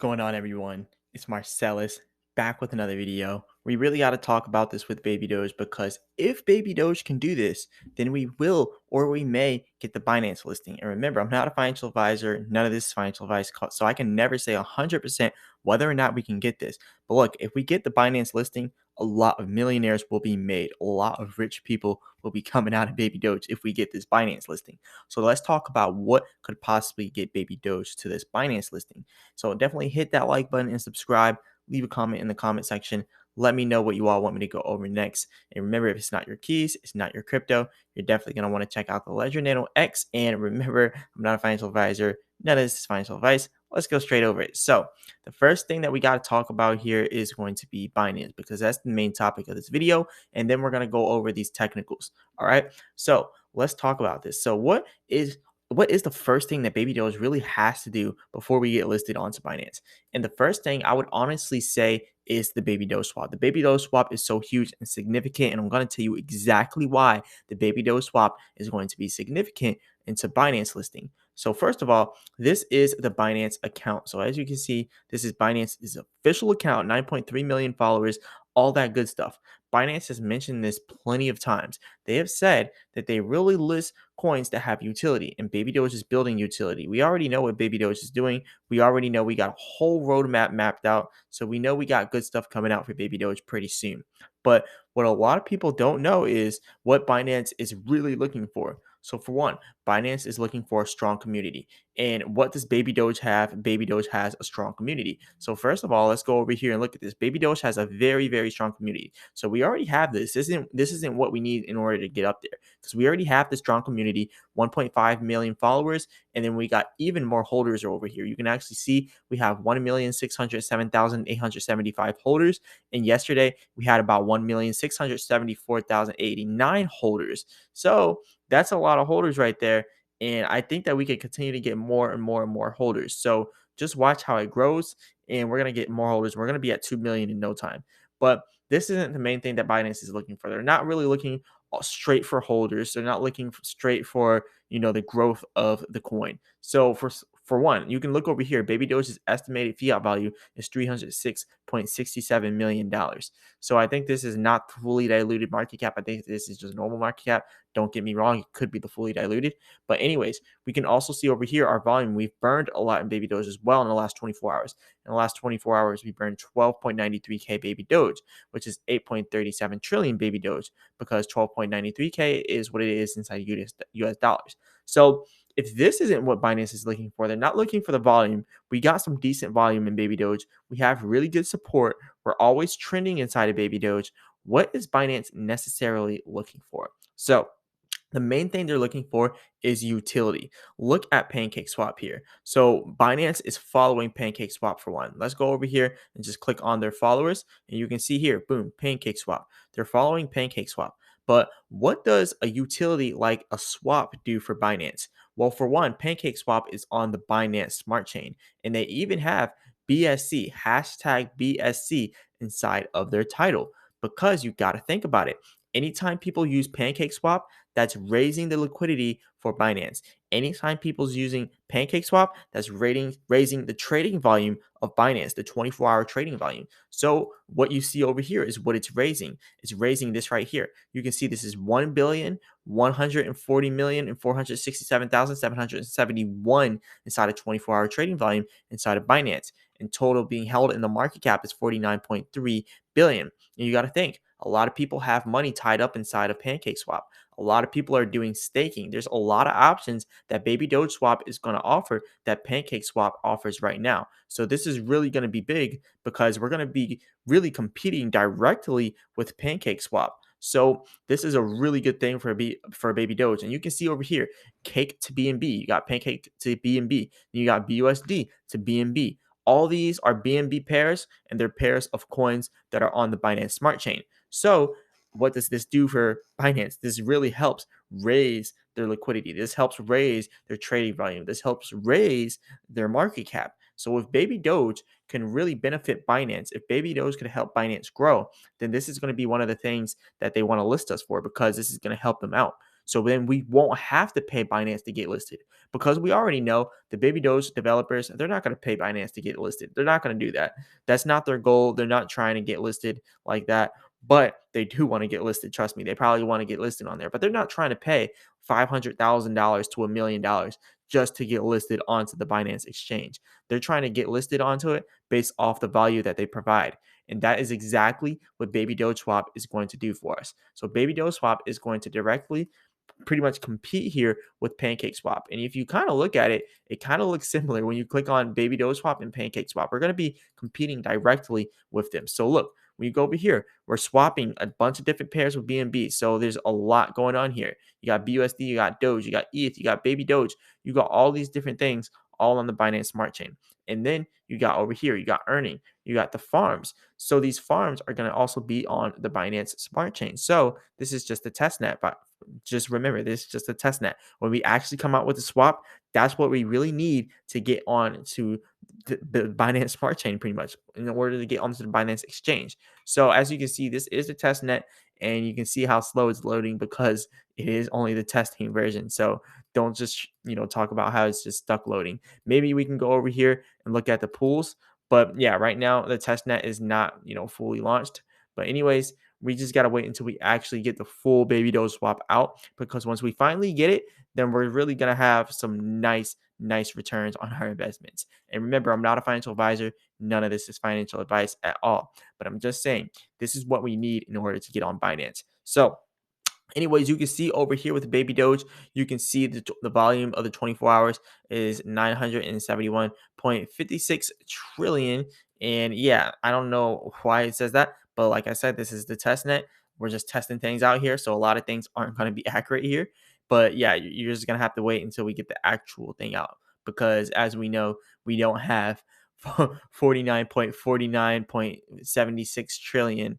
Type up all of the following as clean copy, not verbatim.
going on, everyone? It's Marcellus back with another video. We really got to talk about this with Baby Doge because if Baby Doge can do this, then we will or we may get the Binance listing. And remember, I'm not a financial advisor. None of this is financial advice, so I can never say 100% whether or not we can get this. But look, if we get the Binance listing, a lot of millionaires will be made. A lot of rich people will be coming out of Baby Doge if we get this Binance listing. So let's talk about what could possibly get Baby Doge to this Binance listing. So definitely hit that like button and subscribe. Leave a comment in the comment section. Let me know what you all want me to go over next. And remember, if it's not your keys, it's not your crypto, you're definitely going to want to check out the Ledger Nano X. And remember, I'm not a financial advisor. None of this is financial advice. Let's go straight over it. So the first thing that we got to talk about here is going to be Binance because that's the main topic of this video. And then we're going to go over these technicals. All right. So let's talk about this. So what is the first thing that Baby Doge really has to do before we get listed onto Binance? And the first thing I would honestly say is the Baby Doge swap. The Baby Doge swap is so huge and significant, and I'm going to tell you exactly why the Baby Doge swap is going to be significant into Binance listing. So first of all, this is the Binance account. So as you can see, this is Binance's official account, 9.3 million followers, all that good stuff. Binance has mentioned this plenty of times. They have said that they really list coins that have utility, and Baby Doge is building utility. We already know what Baby Doge is doing. We already know we got a whole roadmap mapped out, so we know we got good stuff coming out for Baby Doge pretty soon. But what a lot of people don't know is what Binance is really looking for. So for one, Binance is looking for a strong community. And what does Baby Doge have? Baby Doge has a strong community. So first of all, let's go over here and look at this. Baby Doge has a very, very strong community. So we already have this. This isn't what we need in order to get up there because we already have the strong community, 1.5 million followers, and then we got even more holders over here. You can actually see we have 1,607,875 holders, and yesterday we had about 1,674,089 holders. So that's a lot of holders right there. And I think that we can continue to get more and more and more holders. So just watch how it grows, and we're going to get more holders. We're going to be at 2 million in no time. But this isn't the main thing that Binance is looking for. They're not really looking straight for holders. They're not looking straight for, the growth of the coin. So for one, you can look over here. Baby Doge's estimated fiat value is $306.67 million. So I think this is not fully diluted market cap. I think this is just normal market cap. Don't get me wrong, it could be the fully diluted. But anyways, we can also see over here our volume. We've burned a lot in Baby Doge as well in the last 24 hours. In the last 24 hours, we burned 12.93K Baby Doge, which is 8.37 trillion Baby Doge, because 12.93K is what it is inside US dollars. So if this isn't what Binance is looking for, they're not looking for the volume. We got some decent volume in Baby Doge. We have really good support. We're always trending inside of Baby Doge. What is Binance necessarily looking for? So the main thing they're looking for is utility. Look at PancakeSwap here. So Binance is following PancakeSwap for one. Let's go over here and just click on their followers, and you can see here, boom, PancakeSwap. They're following PancakeSwap. But what does a utility like a swap do for Binance? Well, for one, PancakeSwap is on the Binance Smart Chain, and they even have BSC, hashtag BSC inside of their title, because you got to think about it. Anytime people use PancakeSwap, that's raising the liquidity for Binance. Anytime people's using PancakeSwap, that's raising the trading volume of Binance, the 24-hour trading volume. So what you see over here is what it's raising. It's raising this right here. You can see this is 1,140,467,771 inside of 24-hour trading volume inside of Binance. And total being held in the market cap is 49.3 billion. And you got to think, a lot of people have money tied up inside of PancakeSwap. A lot of people are doing staking. There's a lot of options that Baby Doge Swap is going to offer that PancakeSwap offers right now. So this is really going to be big because we're going to be really competing directly with PancakeSwap. So this is a really good thing for Baby Doge. And you can see over here, Cake to BNB. You got Pancake to BNB. You got BUSD to BNB. All these are BNB pairs, and they're pairs of coins that are on the Binance Smart Chain. So what does this do for Binance? This really helps raise their liquidity. This helps raise their trading volume. This helps raise their market cap. So if Baby Doge can really benefit Binance, if Baby Doge can help Binance grow, then this is going to be one of the things that they want to list us for, because this is going to help them out. So then we won't have to pay Binance to get listed because we already know the Baby Doge developers, they're not going to pay Binance to get listed. They're not going to do that. That's not their goal. They're not trying to get listed like that, but they do want to get listed. Trust me, they probably want to get listed on there, but they're not trying to pay $500,000 to $1 million just to get listed onto the Binance exchange. They're trying to get listed onto it based off the value that they provide. And that is exactly what Baby Doge Swap is going to do for us. So Baby Doge Swap is going to directly pretty much compete here with Pancake Swap. And if you kind of look at it, it kind of looks similar when you click on Baby Doge Swap and Pancake Swap. We're going to be competing directly with them. So look, when you go over here, we're swapping a bunch of different pairs with BNB. So there's a lot going on here. You got BUSD, you got Doge, you got ETH, you got Baby Doge, you got all these different things all on the Binance Smart Chain. And then you got over here, you got earning, you got the farms. So these farms are going to also be on the Binance Smart Chain. So this is just a test net, but just remember, this is just a test net. When we actually come out with the swap, that's what we really need to get on to the Binance Smart Chain, pretty much, in order to get onto the Binance Exchange. So as you can see, this is the test net, and you can see how slow it's loading because it is only the testing version. So don't just talk about how it's just stuck loading. Maybe we can go over here and look at the pools. But yeah, right now the test net is not fully launched. But anyways, we just got to wait until we actually get the full Baby Doge swap out, because once we finally get it, then we're really going to have some nice returns on our investments. And remember, I'm not a financial advisor. None of this is financial advice at all. But I'm just saying, this is what we need in order to get on Binance. So anyways, you can see over here with Baby Doge, you can see the volume of the 24 hours is 971.56 trillion. And yeah, I don't know why it says that, but like I said, this is the test net. We're just testing things out here. So a lot of things aren't going to be accurate here. But yeah, you're just going to have to wait until we get the actual thing out, because as we know, we don't have 49.49.76 trillion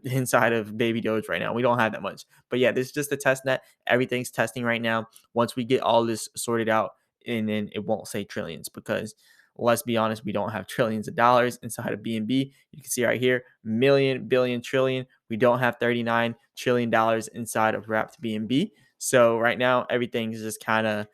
inside of Baby Doge right now. We don't have that much. But yeah, this is just a test net. Everything's testing right now. Once we get all this sorted out, and then it won't say trillions, because let's be honest, we don't have trillions of dollars inside of BNB. You can see right here, million, billion, trillion. We don't have $39 trillion inside of wrapped BNB. So right now, everything is just kind of,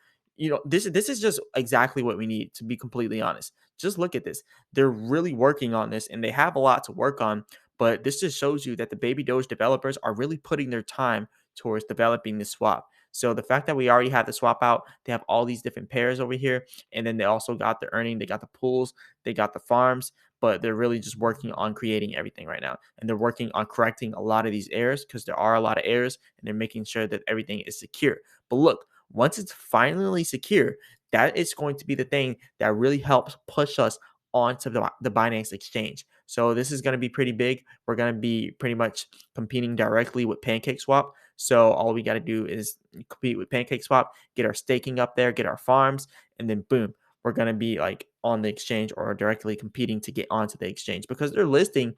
this is just exactly what we need, to be completely honest. Just look at this. They're really working on this, and they have a lot to work on. But this just shows you that the Baby Doge developers are really putting their time towards developing this swap. So the fact that we already have the swap out, they have all these different pairs over here, and then they also got the earning, they got the pools, they got the farms, but they're really just working on creating everything right now. And they're working on correcting a lot of these errors, because there are a lot of errors, and they're making sure that everything is secure. But look, once it's finally secure, that is going to be the thing that really helps push us onto the Binance exchange. So this is going to be pretty big. We're going to be pretty much competing directly with Pancake Swap. So all we got to do is compete with Pancake Swap, get our staking up there, get our farms, and then boom, we're going to be like on the exchange or directly competing to get onto the exchange, because they're listing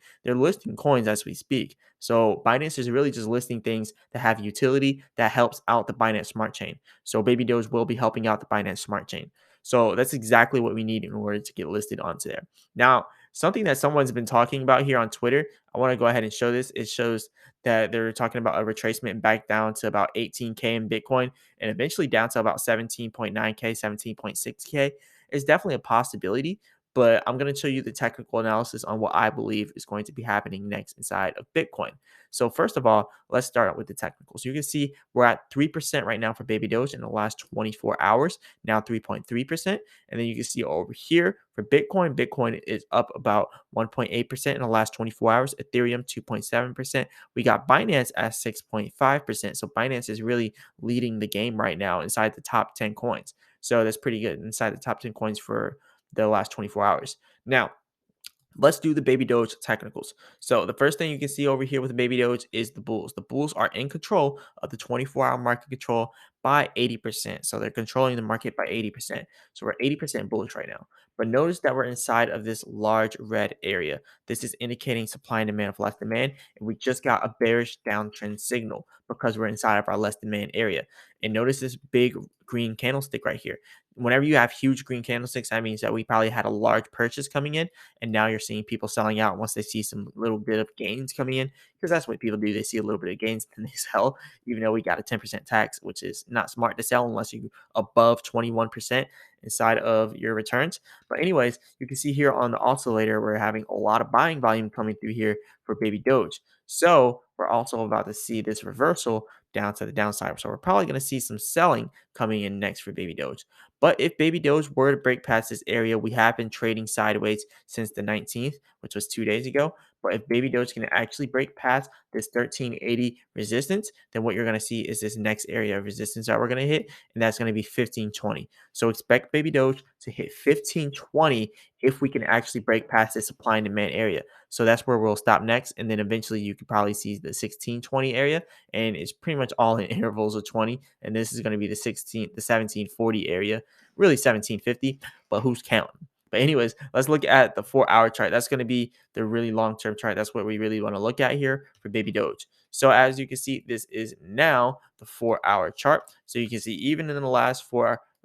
coins as we speak. So Binance is really just listing things that have utility that helps out the Binance Smart Chain. So Baby Doge will be helping out the Binance Smart Chain. So that's exactly what we need in order to get listed onto there. Now, something that someone's been talking about here on Twitter, I want to go ahead and show this. It shows that they're talking about a retracement back down to about 18K in Bitcoin, and eventually down to about 17.9K, 17.6K. Is definitely a possibility, but I'm going to show you the technical analysis on what I believe is going to be happening next inside of Bitcoin. So first of all, let's start out with the technicals. You can see we're at 3% right now for Baby Doge in the last 24 hours, now 3.3%. And then you can see over here for Bitcoin, Bitcoin is up about 1.8% in the last 24 hours, Ethereum 2.7%. We got Binance at 6.5%. So Binance is really leading the game right now inside the top 10 coins. So that's pretty good inside the top 10 coins for the last 24 hours. Now, let's do the Baby Doge technicals. So the first thing you can see over here with the Baby Doge is the bulls. The bulls are in control of the 24-hour market control by 80%. So they're controlling the market by 80%. So we're 80% bullish right now. But notice that we're inside of this large red area. This is indicating supply and demand of less demand. And we just got a bearish downtrend signal because we're inside of our less demand area. And notice this big green candlestick right here. whenever you have huge green candlesticks, that means that we probably had a large purchase coming in, and now you're seeing people selling out once they see some little bit of gains coming in, because that's what people do. They see a little bit of gains and they sell, even though we got a 10% tax, which is not smart to sell unless you above 21% inside of your returns. But anyways, you can see here on the oscillator, we're having a lot of buying volume coming through here for baby Doge. So we're also about to see this reversal down to the downside. So we're probably going to see some selling coming in next for baby Doge. But if baby Doge were to break past this area, we have been trading sideways since the 19th, which was 2 days ago. But if baby Doge can actually break past this 1380 resistance, then what you're going to see is this next area of resistance that we're going to hit, and that's going to be 1520. So expect baby Doge to hit 1520 if we can actually break past this supply and demand area. So that's where we'll stop next. And then eventually you could probably see the 1620 area, and it's pretty much all in intervals of 20. And this is going to be the 1740 area, really 1750, but who's counting? But anyways, let's look at the 4 hour chart. That's going to be the really long-term chart. That's what we really want to look at here for baby Doge. So as you can see, this is now the 4 hour chart. So you can see even in the last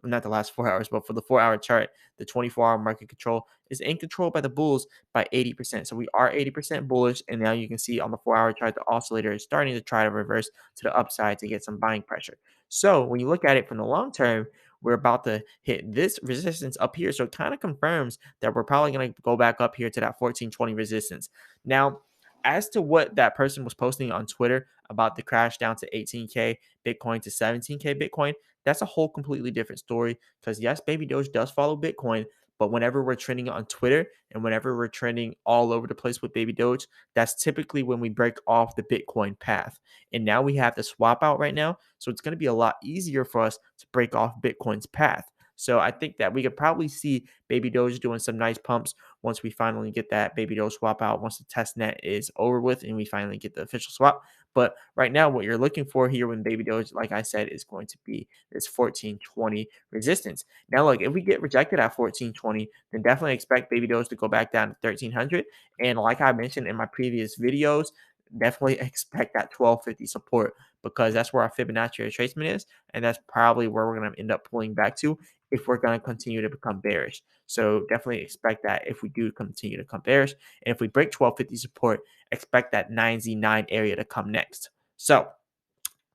not the last 4 hours, but for the 4 hour chart, the 24-hour market control is in control by the bulls by 80%. So we are 80% bullish. And now you can see on the 4 hour chart, the oscillator is starting to try to reverse to the upside to get some buying pressure. So when you look at it from the long term, we're about to hit this resistance up here. So it kind of confirms that we're probably going to go back up here to that 1420 resistance. Now, as to what that person was posting on Twitter about the crash down to 18K Bitcoin to 17K Bitcoin, that's a whole completely different story. Because yes, baby Doge does follow Bitcoin, but whenever we're trending on Twitter and whenever we're trending all over the place with baby Doge, that's typically when we break off the Bitcoin path. And now we have the swap out right now. So it's going to be a lot easier for us to break off Bitcoin's path. So I think that we could probably see baby Doge doing some nice pumps once we finally get that baby Doge swap out, once the test net is over with and we finally get the official swap. But right now, what you're looking for here when baby Doge, like I said, is going to be this 1420 resistance. Now, look, if we get rejected at 1420, then definitely expect baby Doge to go back down to 1300. And like I mentioned in my previous videos, definitely expect that 1250 support, because that's where our Fibonacci retracement is. And that's probably where we're going to end up pulling back to if we're going to continue to become bearish. So definitely expect that if we do continue to become bearish. And if we break 1250 support, expect that 9Z9 area to come next. So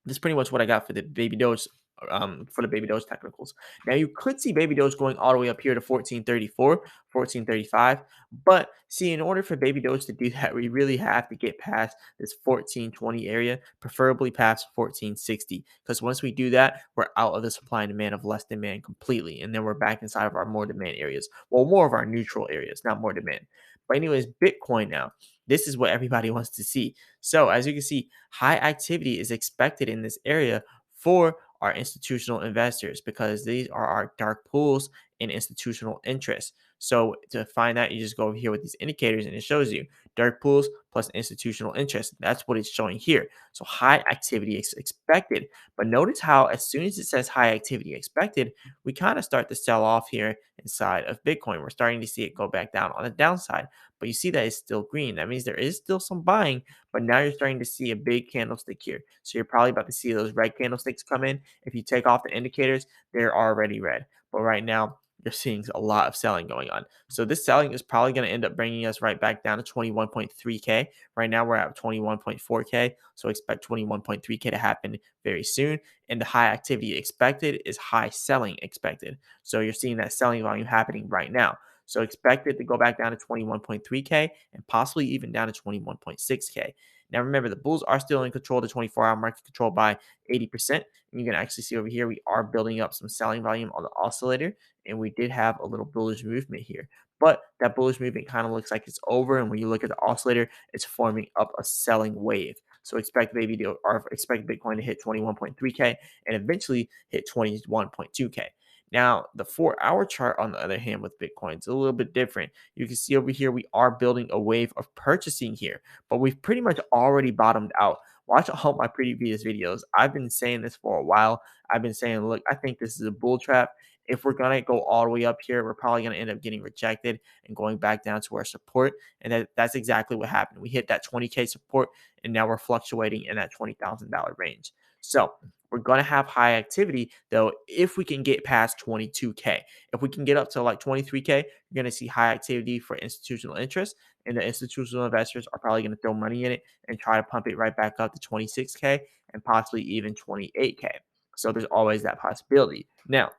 that's pretty much what I got for the baby Doge. For the baby Doge technicals. Now you could see baby Doge going all the way up here to 1434, 1435. But see, in order for baby Doge to do that, we really have to get past this 1420 area, preferably past 1460. Because once we do that, we're out of the supply and demand of less demand completely. And then we're back inside of our more demand areas. Well, more of our neutral areas, not more demand. But anyways, Bitcoin now. This is what everybody wants to see. So as you can see, high activity is expected in this area for our institutional investors, because these are our dark pools and institutional interests. So to find that, you just go over here with these indicators and it shows you dark pools plus institutional interest. That's what it's showing here. So high activity is expected. But notice how as soon as it says high activity expected, we kind of start to sell off here inside of Bitcoin. We're starting to see it go back down on the downside. But you see that it's still green. That means there is still some buying, but now you're starting to see a big candlestick here. So you're probably about to see those red candlesticks come in. If you take off the indicators, they're already red. But right now, you're seeing a lot of selling going on. So this selling is probably going to end up bringing us right back down to 21.3K. Right now, we're at 21.4K. So expect 21.3K to happen very soon. And the high activity expected is high selling expected. So you're seeing that selling volume happening right now. So expect it to go back down to 21.3K and possibly even down to 21.6K. Now remember, the bulls are still in control, the 24-hour market control by 80%. And you can actually see over here, we are building up some selling volume on the oscillator, and we did have a little bullish movement here. But that bullish movement kind of looks like it's over. And when you look at the oscillator, it's forming up a selling wave. So expect expect Bitcoin to hit 21.3K and eventually hit 21.2K. Now, the 4 hour chart, on the other hand, with Bitcoin, is a little bit different. You can see over here, we are building a wave of purchasing here, but we've pretty much already bottomed out. Watch all my previous videos. I've been saying this for a while. I've been saying, look, I think this is a bull trap. If we're going to go all the way up here, we're probably going to end up getting rejected and going back down to our support. And that's exactly what happened. We hit that 20K support, and now we're fluctuating in that $20,000 range. So we're going to have high activity, though, if we can get past 22K. If we can get up to like 23K, you're going to see high activity for institutional interest, and the institutional investors are probably going to throw money in it and try to pump it right back up to 26K and possibly even 28K. So there's always that possibility. Now,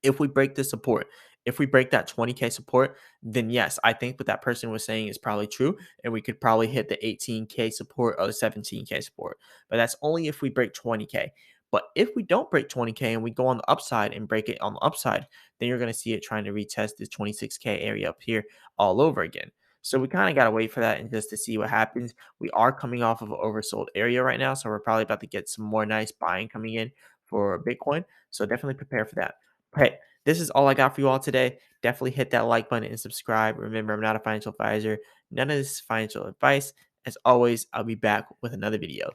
if we break the support, if we break that 20K support, then yes, I think what that person was saying is probably true. And we could probably hit the 18K support or the 17K support. But that's only if we break 20K. But if we don't break 20K and we go on the upside and break it on the upside, then you're going to see it trying to retest this 26K area up here all over again. So we kind of got to wait for that and just to see what happens. We are coming off of an oversold area right now. So we're probably about to get some more nice buying coming in for Bitcoin. So definitely prepare for that. Hey, this is all I got for you all today. Definitely hit that like button and subscribe. Remember, I'm not a financial advisor. None of this is financial advice. As always, I'll be back with another video.